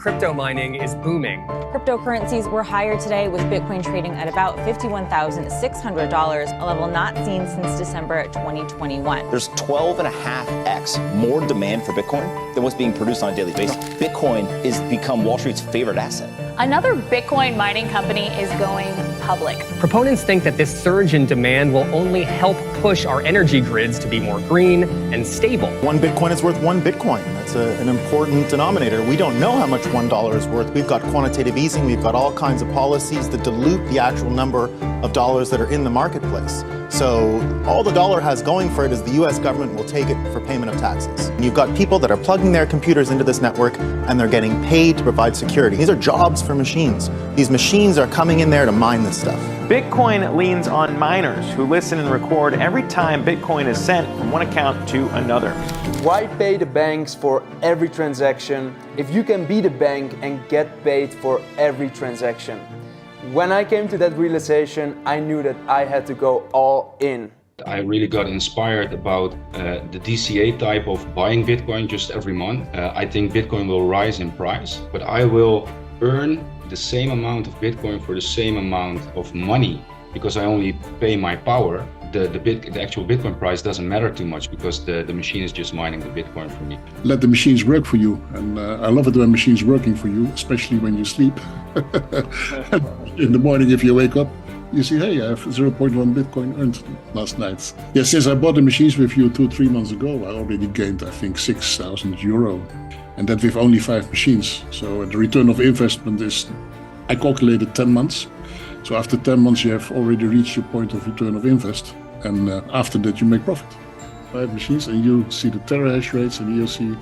Crypto mining is booming. Cryptocurrencies were higher today, with Bitcoin trading at about $51,600, a level not seen since December 2021. There's 12.5x more demand for Bitcoin than what's being produced on a daily basis. Bitcoin has become Wall Street's favorite asset. Another Bitcoin mining company is going public. Proponents think that this surge in demand will only help push our energy grids to be more green and stable. One Bitcoin is worth one Bitcoin. That's an important denominator. We don't know how much $1 is worth. We've got quantitative easing. We've got all kinds of policies that dilute the actual number of dollars that are in the marketplace. So all the dollar has going for it is the US government will take it for payment of taxes. And you've got people that are plugging their computers into this network and they're getting paid to provide security. These are jobs for machines. These machines are coming in there to mine this stuff. Bitcoin leans on miners who listen and record every time Bitcoin is sent from one account to another. Why pay the banks for every transaction if you can be the bank and get paid for every transaction? When I came to that realization, I knew that I had to go all in. I really got inspired about the DCA type of buying Bitcoin just every month. I think Bitcoin will rise in price, but I will earn the same amount of Bitcoin for the same amount of money because I only pay my power. The actual Bitcoin price doesn't matter too much because the machine is just mining the Bitcoin for me. Let the machines work for you. And I love it when machines working for you, especially when you sleep. In the morning, if you wake up, you see, hey, I have 0.1 Bitcoin earned last night. Yeah, since I bought the machines with you 2-3 months ago, I already gained, I think, €6,000. And that with only 5 machines. So the return of investment is, I calculated 10 months. So after 10 months, you have already reached your point of return of invest. And after that, you make profit. 5 machines, and you see the terahash rates, and you see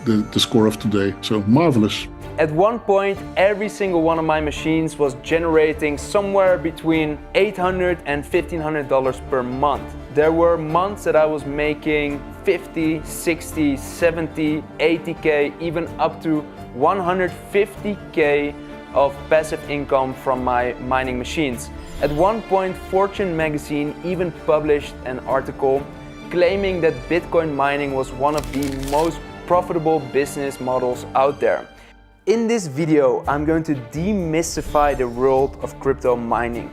the score of today. So marvelous. At one point, every single one of my machines was generating somewhere between $800 and $1,500 per month. There were months that I was making 50, 60, 70, 80K, even up to 150K of passive income from my mining machines. At one point, Fortune magazine even published an article claiming that Bitcoin mining was one of the most profitable business models out there. In this video, I'm going to demystify the world of crypto mining.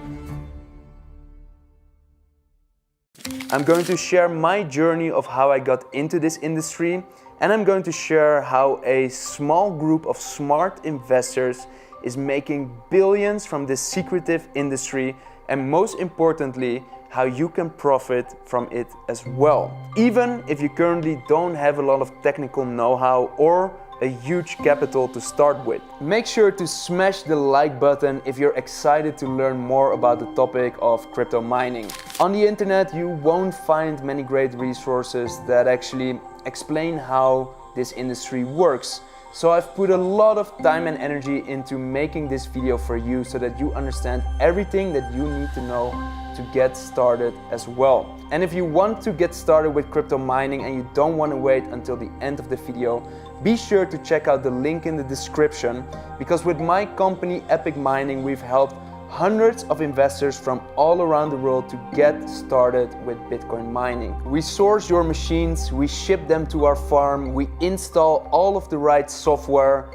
I'm going to share my journey of how I got into this industry, and I'm going to share how a small group of smart investors is making billions from this secretive industry, and most importantly, how you can profit from it as well. Even if you currently don't have a lot of technical know-how or a huge capital to start with. Make sure to smash the like button if you're excited to learn more about the topic of crypto mining. On the internet, you won't find many great resources that actually explain how this industry works. So I've put a lot of time and energy into making this video for you so that you understand everything that you need to know to get started as well. And if you want to get started with crypto mining and you don't want to wait until the end of the video, be sure to check out the link in the description, because with my company Epic Mining, we've helped hundreds of investors from all around the world to get started with Bitcoin mining. We source your machines, we ship them to our farm, we install all of the right software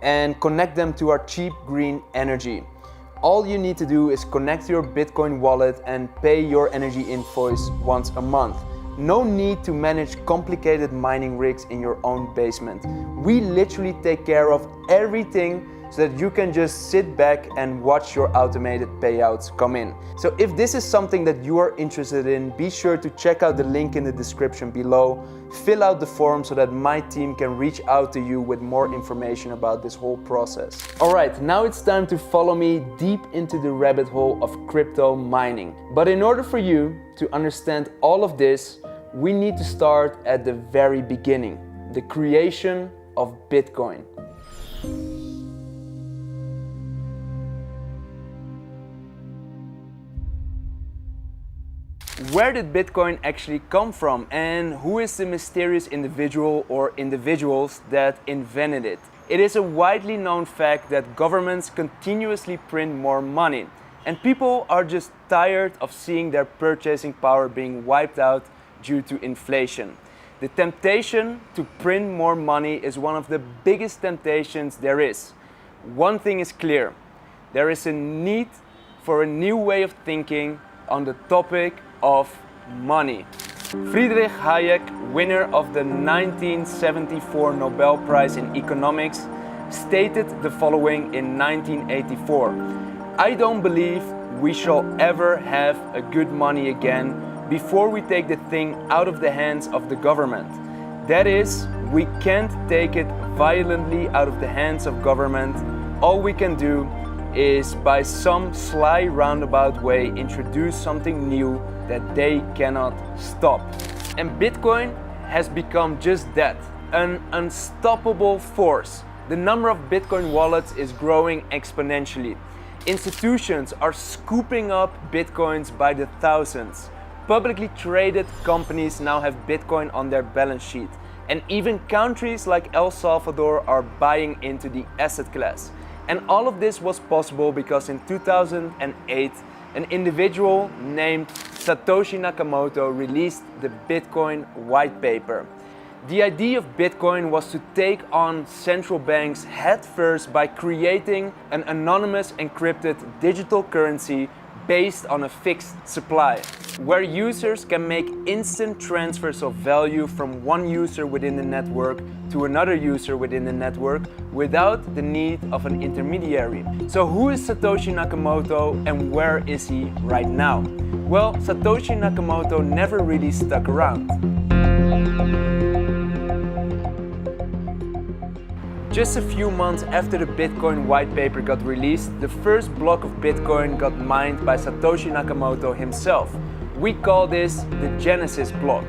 and connect them to our cheap green energy. All you need to do is connect your Bitcoin wallet and pay your energy invoice once a month. No need to manage complicated mining rigs in your own basement. We literally take care of everything so that you can just sit back and watch your automated payouts come in. So if this is something that you are interested in, be sure to check out the link in the description below. Fill out the form so that my team can reach out to you with more information about this whole process. All right, now it's time to follow me deep into the rabbit hole of crypto mining. But in order for you to understand all of this, we need to start at the very beginning, the creation of Bitcoin. Where did Bitcoin actually come from, and who is the mysterious individual or individuals that invented it? It is a widely known fact that governments continuously print more money, and people are just tired of seeing their purchasing power being wiped out due to inflation. The temptation to print more money is one of the biggest temptations there is. One thing is clear, there is a need for a new way of thinking on the topic of money. Friedrich Hayek, winner of the 1974 Nobel Prize in Economics, stated the following in 1984. "I don't believe we shall ever have a good money again before we take the thing out of the hands of the government. That is, we can't take it violently out of the hands of government. All we can do is by some sly roundabout way introduce something new that they cannot stop." And Bitcoin has become just that, an unstoppable force. The number of Bitcoin wallets is growing exponentially. Institutions are scooping up Bitcoins by the thousands. Publicly traded companies now have Bitcoin on their balance sheet. And even countries like El Salvador are buying into the asset class. And all of this was possible because in 2008, an individual named Satoshi Nakamoto released the Bitcoin white paper. The idea of Bitcoin was to take on central banks head first by creating an anonymous encrypted digital currency based on a fixed supply, where users can make instant transfers of value from one user within the network to another user within the network without the need of an intermediary. So who is Satoshi Nakamoto and where is he right now? Well, Satoshi Nakamoto never really stuck around. Just a few months after the Bitcoin white paper got released, the first block of Bitcoin got mined by Satoshi Nakamoto himself. We call this the Genesis block.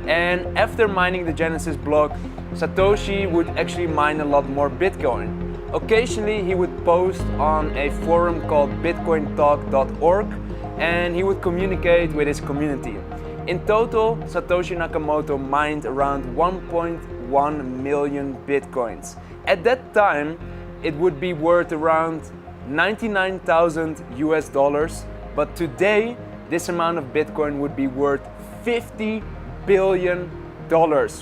And after mining the Genesis block, Satoshi would actually mine a lot more Bitcoin. Occasionally he would post on a forum called bitcointalk.org and he would communicate with his community. In total, Satoshi Nakamoto mined around 1.1 million Bitcoins. At that time, it would be worth around 99,000 US dollars, but today, this amount of Bitcoin would be worth $50 billion,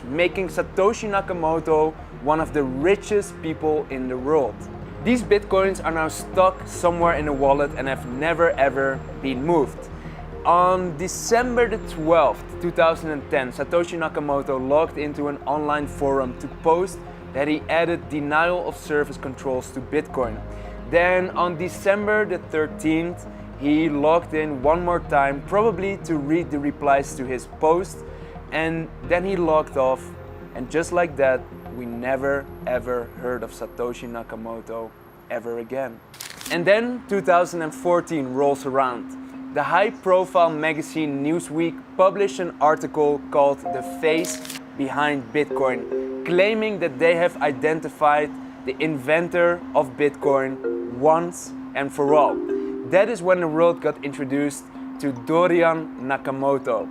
making Satoshi Nakamoto one of the richest people in the world. These Bitcoins are now stuck somewhere in a wallet and have never ever been moved. On December the 12th, 2010, Satoshi Nakamoto logged into an online forum to post that he added denial of service controls to Bitcoin. Then on December the 13th, he logged in one more time, probably to read the replies to his post, and then he logged off. And just like that, we never ever heard of Satoshi Nakamoto ever again. And then 2014 rolls around. The high-profile magazine Newsweek published an article called "The Face Behind Bitcoin," claiming that they have identified the inventor of Bitcoin once and for all. That is when the world got introduced to Dorian Nakamoto.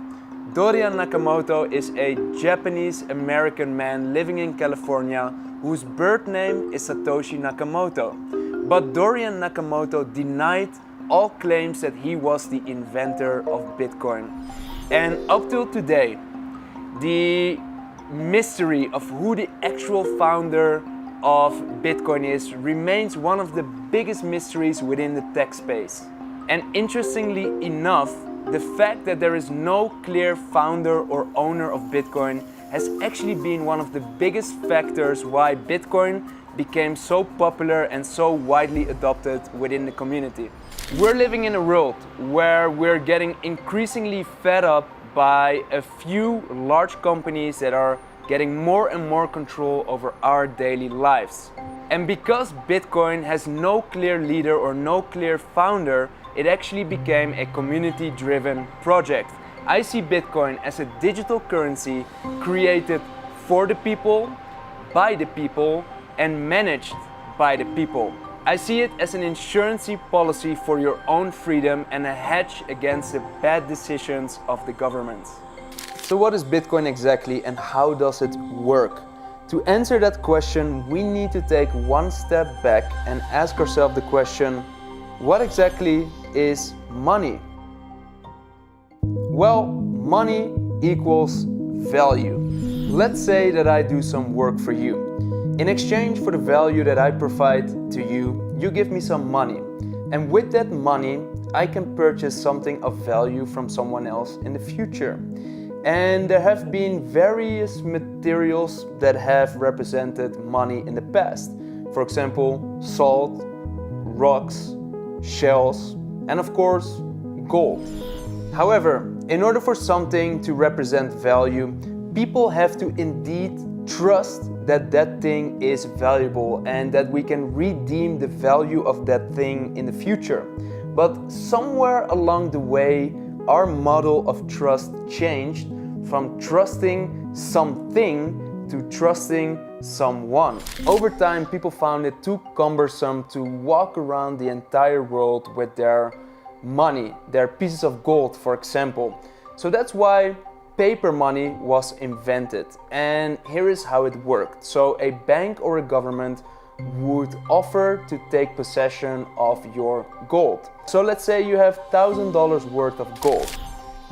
Dorian Nakamoto is a Japanese-American man living in California whose birth name is Satoshi Nakamoto. But Dorian Nakamoto denied all claims that he was the inventor of Bitcoin. And up till today, the mystery of who the actual founder of Bitcoin is remains one of the biggest mysteries within the tech space. And interestingly enough, the fact that there is no clear founder or owner of Bitcoin has actually been one of the biggest factors why Bitcoin became so popular and so widely adopted within the community. We're living in a world where we're getting increasingly fed up by a few large companies that are getting more and more control over our daily lives. And because Bitcoin has no clear leader or no clear founder, it actually became a community-driven project. I see Bitcoin as a digital currency created for the people, by the people, and managed by the people. I see it as an insurance policy for your own freedom and a hedge against the bad decisions of the government. So what is Bitcoin exactly and how does it work? To answer that question, we need to take one step back and ask ourselves the question, what exactly is money? Well, money equals value. let's say that I do some work for you. In exchange for the value that I provide to you, you give me some money. And with that money, I can purchase something of value from someone else in the future. And there have been various materials that have represented money in the past. For example, salt, rocks, shells, and of course, gold. However, in order for something to represent value, people have to indeed trust that that thing is valuable and that we can redeem the value of that thing in the future. But somewhere along the way, our model of trust changed from trusting something to trusting someone. Over time, people found it too cumbersome to walk around the entire world with their money, their pieces of gold, for example. So that's why paper money was invented. And here is how it worked. So a bank or a government would offer to take possession of your gold. So let's say you have $1,000 worth of gold.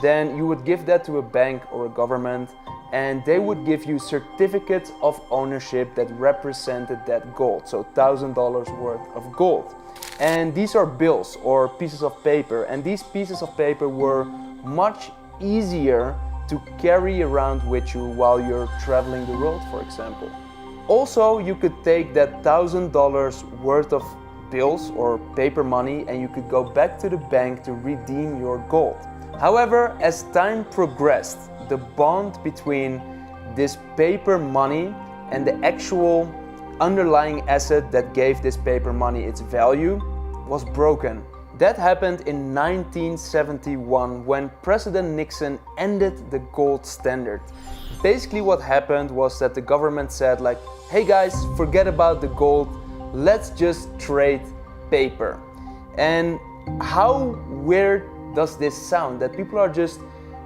Then you would give that to a bank or a government, and they would give you certificates of ownership that represented that gold. So $1,000 worth of gold. And these are bills or pieces of paper. And these pieces of paper were much easier to carry around with you while you're traveling the world, for example. Also, you could take that $1,000 worth of bills or paper money and you could go back to the bank to redeem your gold. However, as time progressed, the bond between this paper money and the actual underlying asset that gave this paper money its value was broken. That happened in 1971 when President Nixon ended the gold standard. Basically what happened was that the government said like, hey guys, forget about the gold, let's just trade paper. And how weird does this sound, that people are just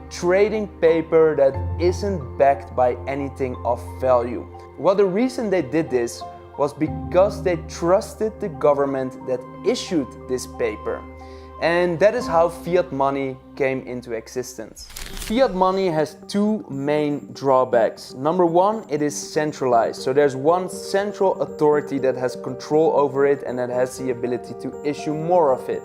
trading paper that isn't backed by anything of value? Well, the reason they did this was because they trusted the government that issued this paper. And that is how fiat money came into existence. Fiat money has two main drawbacks. Number one, it is centralized. So there's one central authority that has control over it and that has the ability to issue more of it.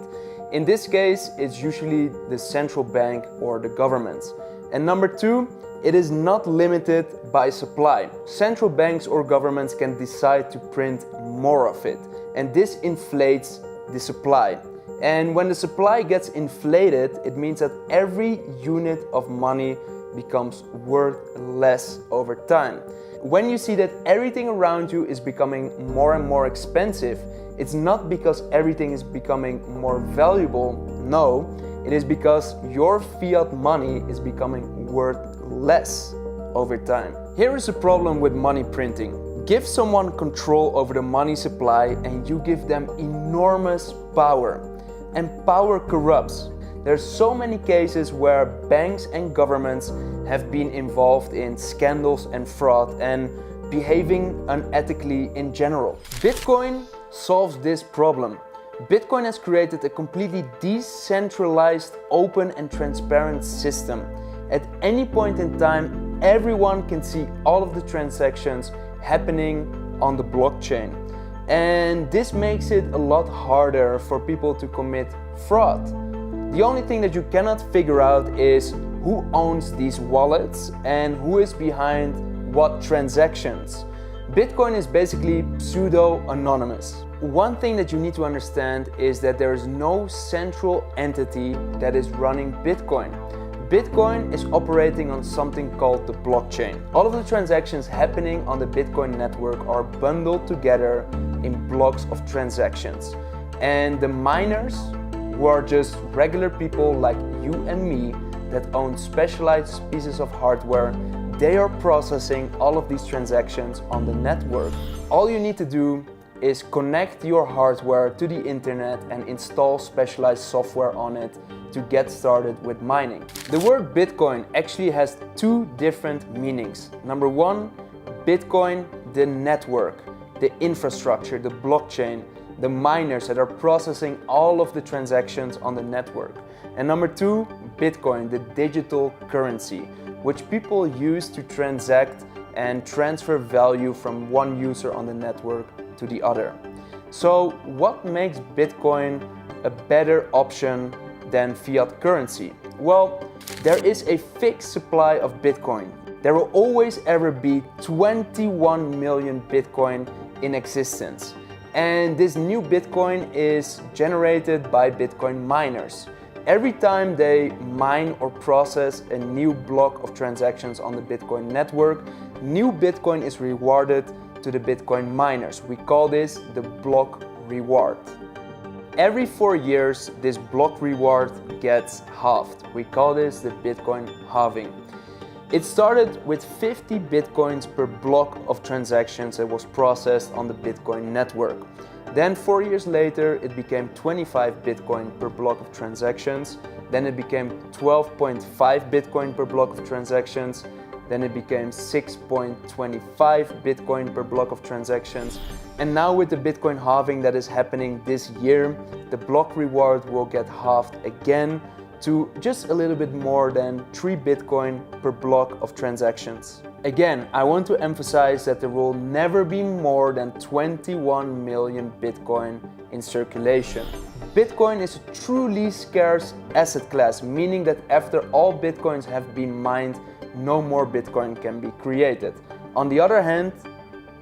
In this case, it's usually the central bank or the government. And number two, it is not limited by supply. Central banks or governments can decide to print more of it, and this inflates the supply. And when the supply gets inflated, it means that every unit of money becomes worth less over time. When you see that everything around you is becoming more and more expensive, it's not because everything is becoming more valuable. No, it is because your fiat money is becoming worth less over time. Here is a problem with money printing. Give someone control over the money supply and you give them enormous power. And power corrupts. There's so many cases where banks and governments have been involved in scandals and fraud and behaving unethically in general. Bitcoin solves this problem. Bitcoin has created a completely decentralized, open and transparent system. At any point in time, everyone can see all of the transactions happening on the blockchain. And this makes it a lot harder for people to commit fraud. The only thing that you cannot figure out is who owns these wallets and who is behind what transactions. Bitcoin is basically pseudo-anonymous. One thing that you need to understand is that there is no central entity that is running Bitcoin. Bitcoin is operating on something called the blockchain. All of the transactions happening on the Bitcoin network are bundled together in blocks of transactions. And the miners, who are just regular people like you and me that own specialized pieces of hardware, they are processing all of these transactions on the network. All you need to do is connect your hardware to the internet and install specialized software on it to get started with mining. The word Bitcoin actually has two different meanings. Number one, Bitcoin, the network, the infrastructure, the blockchain, the miners that are processing all of the transactions on the network. And number two, Bitcoin, the digital currency, which people use to transact and transfer value from one user on the network to the other. So what makes Bitcoin a better option than fiat currency? Well, there is a fixed supply of Bitcoin. There will always ever be 21 million Bitcoin in existence. And this new Bitcoin is generated by Bitcoin miners. Every time they mine or process a new block of transactions on the Bitcoin network, new Bitcoin is rewarded to the Bitcoin miners. We call this the block reward. Every 4 years, this block reward gets halved. We call this the Bitcoin halving. It started with 50 Bitcoins per block of transactions that was processed on the Bitcoin network. Then 4 years later, it became 25 Bitcoin per block of transactions. Then it became 12.5 Bitcoin per block of transactions. Then it became 6.25 Bitcoin per block of transactions. And now with the Bitcoin halving that is happening this year, the block reward will get halved again to just a little bit more than 3 Bitcoin per block of transactions. Again, I want to emphasize that there will never be more than 21 million Bitcoin in circulation. Bitcoin is a truly scarce asset class, meaning that after all Bitcoins have been mined, no more Bitcoin can be created. On the other hand,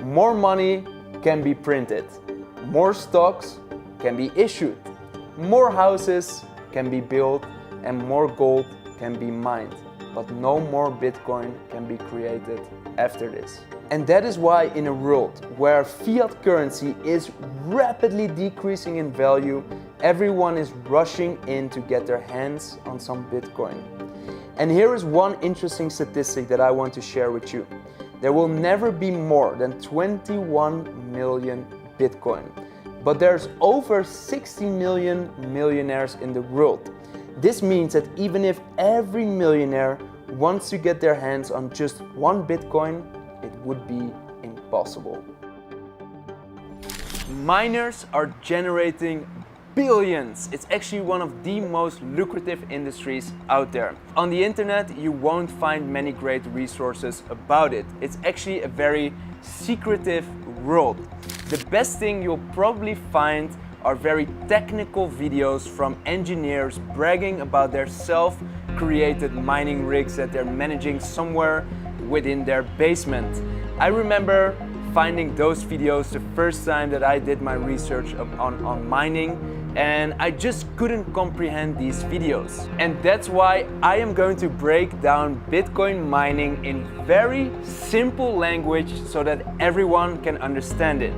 more money can be printed, more stocks can be issued, more houses can be built, and more gold can be mined. But no more Bitcoin can be created after this. And that is why in a world where fiat currency is rapidly decreasing in value, everyone is rushing in to get their hands on some Bitcoin. And here is one interesting statistic that I want to share with you. There will never be more than 21 million Bitcoin. But there's over 60 million millionaires in the world. This means that even if every millionaire wants to get their hands on just one Bitcoin, it would be impossible. Miners are generating billions. It's actually one of the most lucrative industries out there. On the internet, you won't find many great resources about it. It's actually a very secretive world. The best thing you'll probably find are very technical videos from engineers bragging about their self-created mining rigs that they're managing somewhere within their basement. I remember finding those videos the first time that I did my research on mining, and I just couldn't comprehend these videos. And that's why I am going to break down Bitcoin mining in very simple language so that everyone can understand it.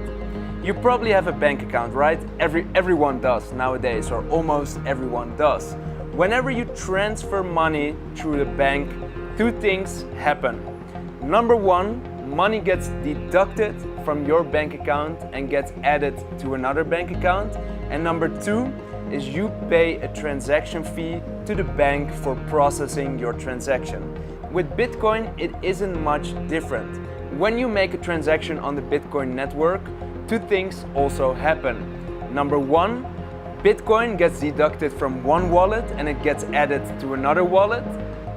You probably have a bank account, right? Everyone does nowadays, or almost everyone does. Whenever you transfer money through the bank, two things happen. Number one, money gets deducted from your bank account and gets added to another bank account. And number two is you pay a transaction fee to the bank for processing your transaction. With Bitcoin, it isn't much different. When you make a transaction on the Bitcoin network, two things also happen. Number one, Bitcoin gets deducted from one wallet and it gets added to another wallet.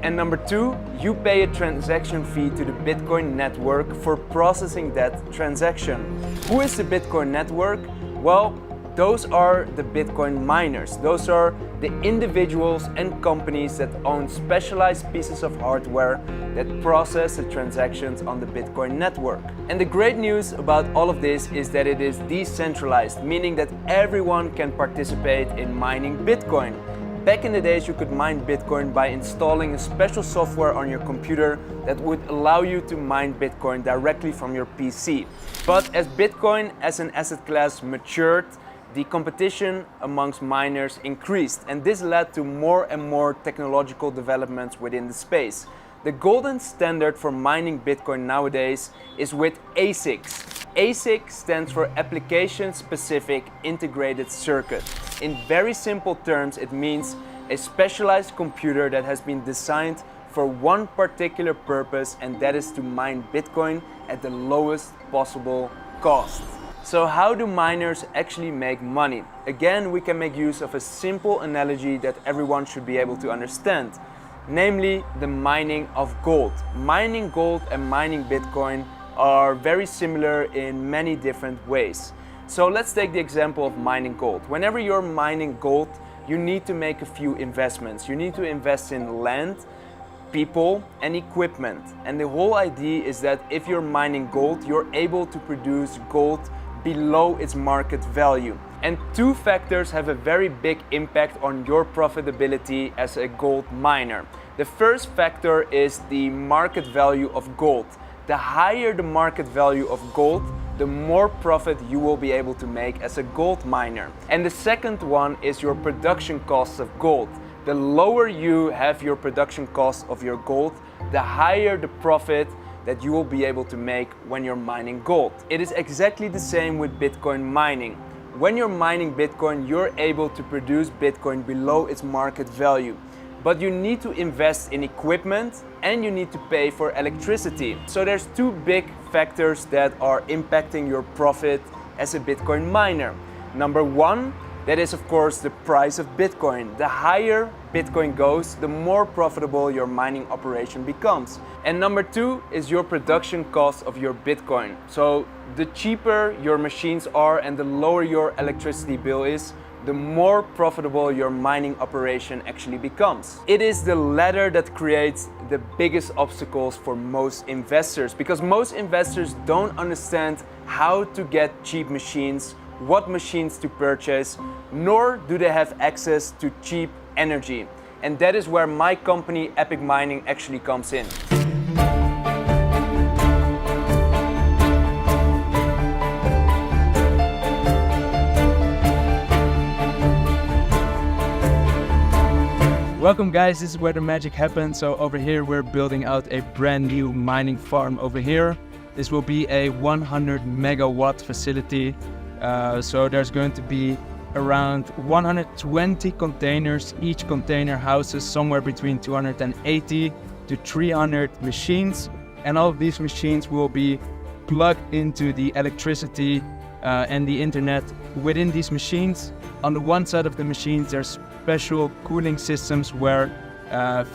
And number two, you pay a transaction fee to the Bitcoin network for processing that transaction. Who is the Bitcoin network? Well, those are the Bitcoin miners. Those are the individuals and companies that own specialized pieces of hardware that process the transactions on the Bitcoin network. And the great news about all of this is that it is decentralized, meaning that everyone can participate in mining Bitcoin. Back in the days, you could mine Bitcoin by installing a special software on your computer that would allow you to mine Bitcoin directly from your PC. But as Bitcoin as an asset class matured, the competition amongst miners increased, and this led to more and more technological developments within the space. The golden standard for mining Bitcoin nowadays is with ASICs. ASIC stands for Application-Specific Integrated Circuit. In very simple terms, it means a specialized computer that has been designed for one particular purpose, and that is to mine Bitcoin at the lowest possible cost. So how do miners actually make money? Again, we can make use of a simple analogy that everyone should be able to understand. namely the mining of gold. Mining gold and mining Bitcoin are very similar in many different ways. So let's take the example of mining gold. Whenever you're mining gold, you need to make a few investments. You need to invest in land, people, and equipment. And the whole idea is that if you're mining gold, you're able to produce gold below its market value. And two factors have a very big impact on your profitability as a gold miner. The first factor is the market value of gold. The higher the market value of gold, the more profit you will be able to make as a gold miner. And the second one is your production costs of gold. The lower you have your production cost of your gold, the higher the profit that you will be able to make when you're mining gold. It is exactly the same with Bitcoin mining. When you're mining Bitcoin, you're able to produce Bitcoin below its market value. But you need to invest in equipment and you need to pay for electricity. So there's two big factors that are impacting your profit as a Bitcoin miner. Number one, that is of course the price of Bitcoin. The higher Bitcoin goes, the more profitable your mining operation becomes. And number two is your production cost of your Bitcoin. So the cheaper your machines are and the lower your electricity bill is, the more profitable your mining operation actually becomes. It is the latter that creates the biggest obstacles for most investors, because most investors don't understand how to get cheap machines, what machines to purchase, nor do they have access to cheap energy. And that is where my company Epic Mining actually comes in. Welcome guys, this is where the magic happens. So over here we're building out a brand new mining farm over here. This will be a 100 megawatt facility. So there's going to be around 120 containers. Each container houses somewhere between 280 to 300 machines. And all of these machines will be plugged into the electricity and the internet within these machines. On the one side of the machines, there's special cooling systems where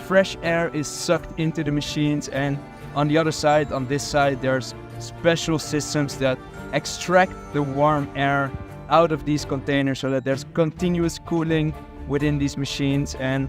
fresh air is sucked into the machines. And on the other side, on this side, there's special systems that extract the warm air out of these containers so that there's continuous cooling within these machines. And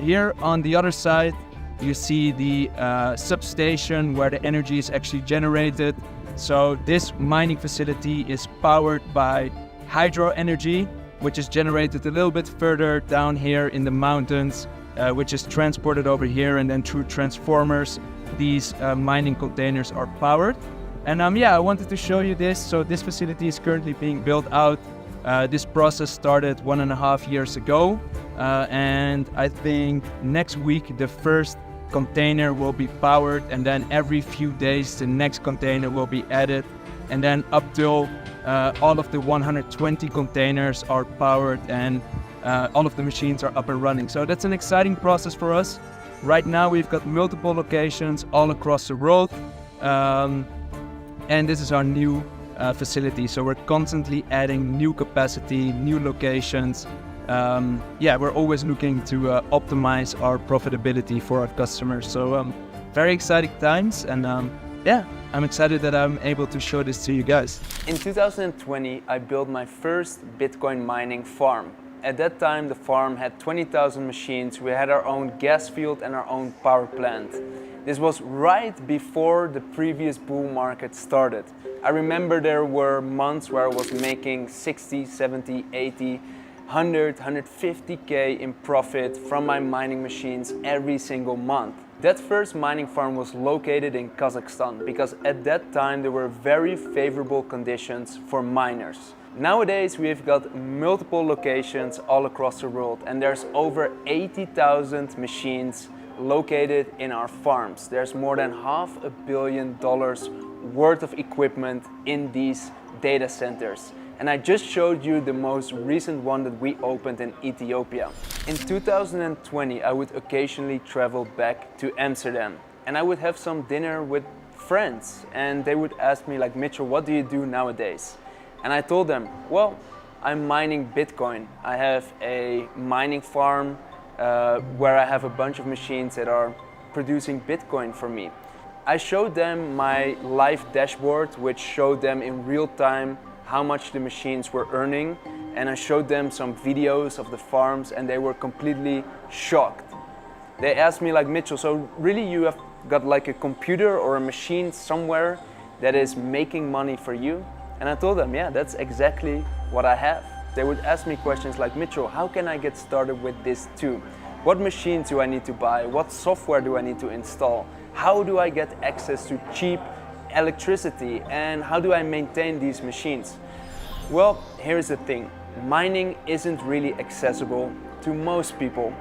here on the other side, you see the substation where the energy is actually generated. So this mining facility is powered by hydro energy, which is generated a little bit further down here in the mountains, which is transported over here, and then through transformers, these mining containers are powered. And yeah, I wanted to show you this. So this facility is currently being built out. This process started 1.5 years ago. And I think next week, the first container will be powered, and then every few days, the next container will be added. And then up till all of the 120 containers are powered and all of the machines are up and running. So that's an exciting process for us. Right now, we've got multiple locations all across the world. And this is our new facility. So we're constantly adding new capacity, new locations. Yeah, we're always looking to optimize our profitability for our customers. So very exciting times. And yeah, I'm excited that I'm able to show this to you guys. In 2020, I built my first Bitcoin mining farm. At that time, the farm had 20,000 machines. We had our own gas field and our own power plant. This was right before the previous bull market started. I remember there were months where I was making 60, 70, 80, 100, 150K in profit from my mining machines every single month. That first mining farm was located in Kazakhstan because at that time there were very favorable conditions for miners. Nowadays we've got multiple locations all across the world, and there's over 80,000 machines located in our farms. There's more than $500 million worth of equipment in these data centers. And I just showed you the most recent one that we opened in Ethiopia. In 2020, I would occasionally travel back to Amsterdam and I would have some dinner with friends, and they would ask me like, Mitchell, what do you do nowadays? And I told them, well, I'm mining Bitcoin. I have a mining farm where I have a bunch of machines that are producing Bitcoin for me. I showed them my live dashboard, which showed them in real time how much the machines were earning, and I showed them some videos of the farms, and they were completely shocked. They asked me like, Mitchell, so really you have got like a computer or a machine somewhere that is making money for you? And I told them, yeah, that's exactly what I have. They would ask me questions like, Mitchell, how can I get started with this too? What machines do I need to buy? What software do I need to install? How do I get access to cheap electricity? And how do I maintain these machines? Well, here's the thing. Mining isn't really accessible to most people.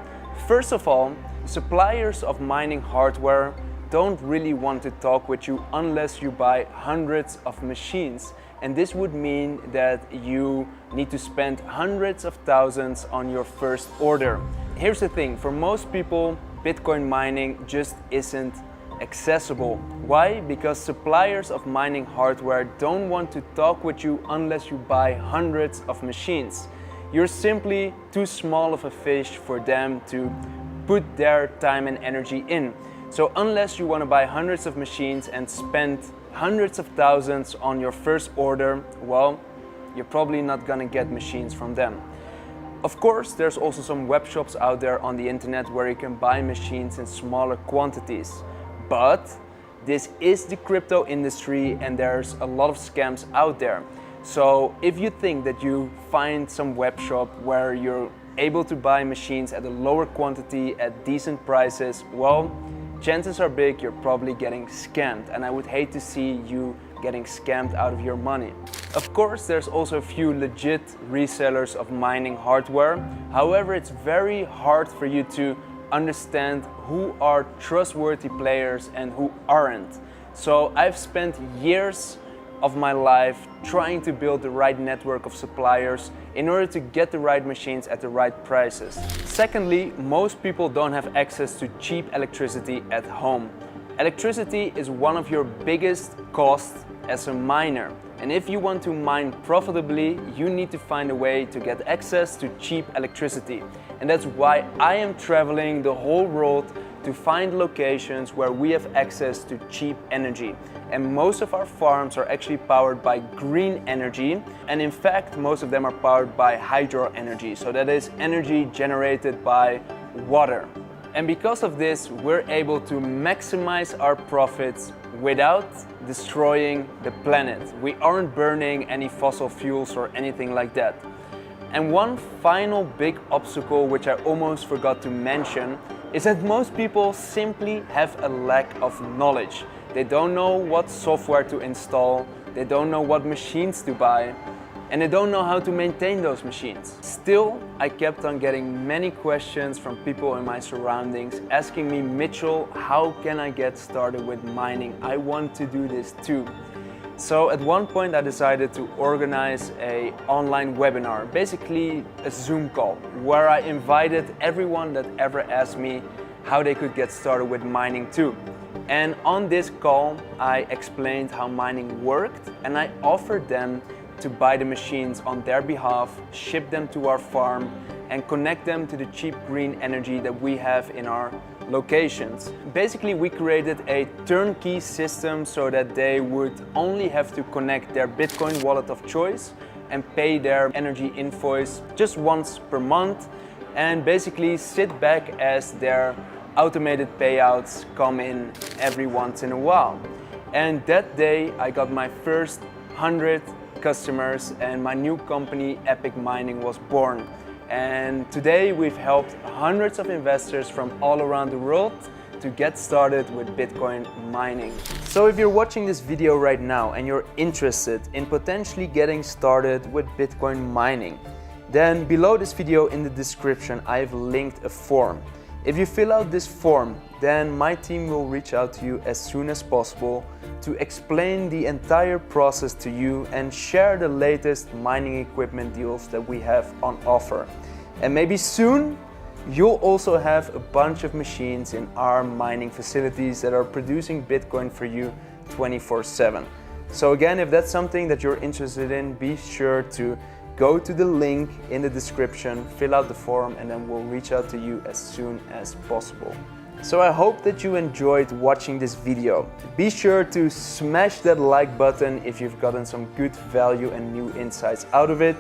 First of all, suppliers of mining hardware don't really want to talk with you unless you buy hundreds of machines. And this would mean that you need to spend hundreds of thousands on your first order. Here's the thing, for most people, Bitcoin mining just isn't accessible. Why? Because suppliers of mining hardware don't want to talk with you unless you buy hundreds of machines. You're simply too small of a fish for them to put their time and energy in. So unless you want to buy hundreds of machines and spend hundreds of thousands on your first order, well, you're probably not gonna get machines from them. Of course, there's also some web shops out there on the internet where you can buy machines in smaller quantities. But this is the crypto industry and there's a lot of scams out there. So if you think that you find some web shop where you're able to buy machines at a lower quantity at decent prices, well, chances are big you're probably getting scammed, and I would hate to see you getting scammed out of your money. Of course, there's also a few legit resellers of mining hardware. However, it's very hard for you to understand who are trustworthy players and who aren't. So I've spent years of my life trying to build the right network of suppliers in order to get the right machines at the right prices. Secondly, most people don't have access to cheap electricity at home. Electricity is one of your biggest costs as a miner. And if you want to mine profitably, you need to find a way to get access to cheap electricity. And that's why I am traveling the whole world to find locations where we have access to cheap energy. And most of our farms are actually powered by green energy. And in fact, most of them are powered by hydro energy. So that is energy generated by water. And because of this, we're able to maximize our profits without destroying the planet. We aren't burning any fossil fuels or anything like that. And one final big obstacle, which I almost forgot to mention, is that most people simply have a lack of knowledge. They don't know what software to install, they don't know what machines to buy, and they don't know how to maintain those machines. Still, I kept on getting many questions from people in my surroundings asking me, Mitchell, how can I get started with mining? I want to do this too. So at one point I decided to organize an online webinar, basically a Zoom call, where I invited everyone that ever asked me how they could get started with mining too. And on this call, I explained how mining worked, and I offered them to buy the machines on their behalf, ship them to our farm, and connect them to the cheap green energy that we have in our locations. Basically, we created a turnkey system so that they would only have to connect their Bitcoin wallet of choice and pay their energy invoice just once per month, and basically sit back as their automated payouts come in every once in a while. And that day I got my first 100 customers and my new company Epic Mining was born. And today we've helped hundreds of investors from all around the world to get started with Bitcoin mining. So if you're watching this video right now and you're interested in potentially getting started with Bitcoin mining, then below this video in the description I've linked a form. If you fill out this form, then my team will reach out to you as soon as possible to explain the entire process to you and share the latest mining equipment deals that we have on offer. And maybe soon, you'll also have a bunch of machines in our mining facilities that are producing Bitcoin for you 24/7. So again, if that's something that you're interested in, be sure to go to the link in the description, fill out the form, and then we'll reach out to you as soon as possible. So I hope that you enjoyed watching this video. Be sure to smash that like button if you've gotten some good value and new insights out of it.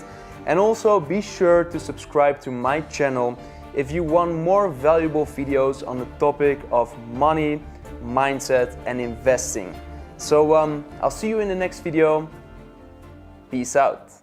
And also be sure to subscribe to my channel if you want more valuable videos on the topic of money, mindset, and investing. So I'll see you in the next video. Peace out.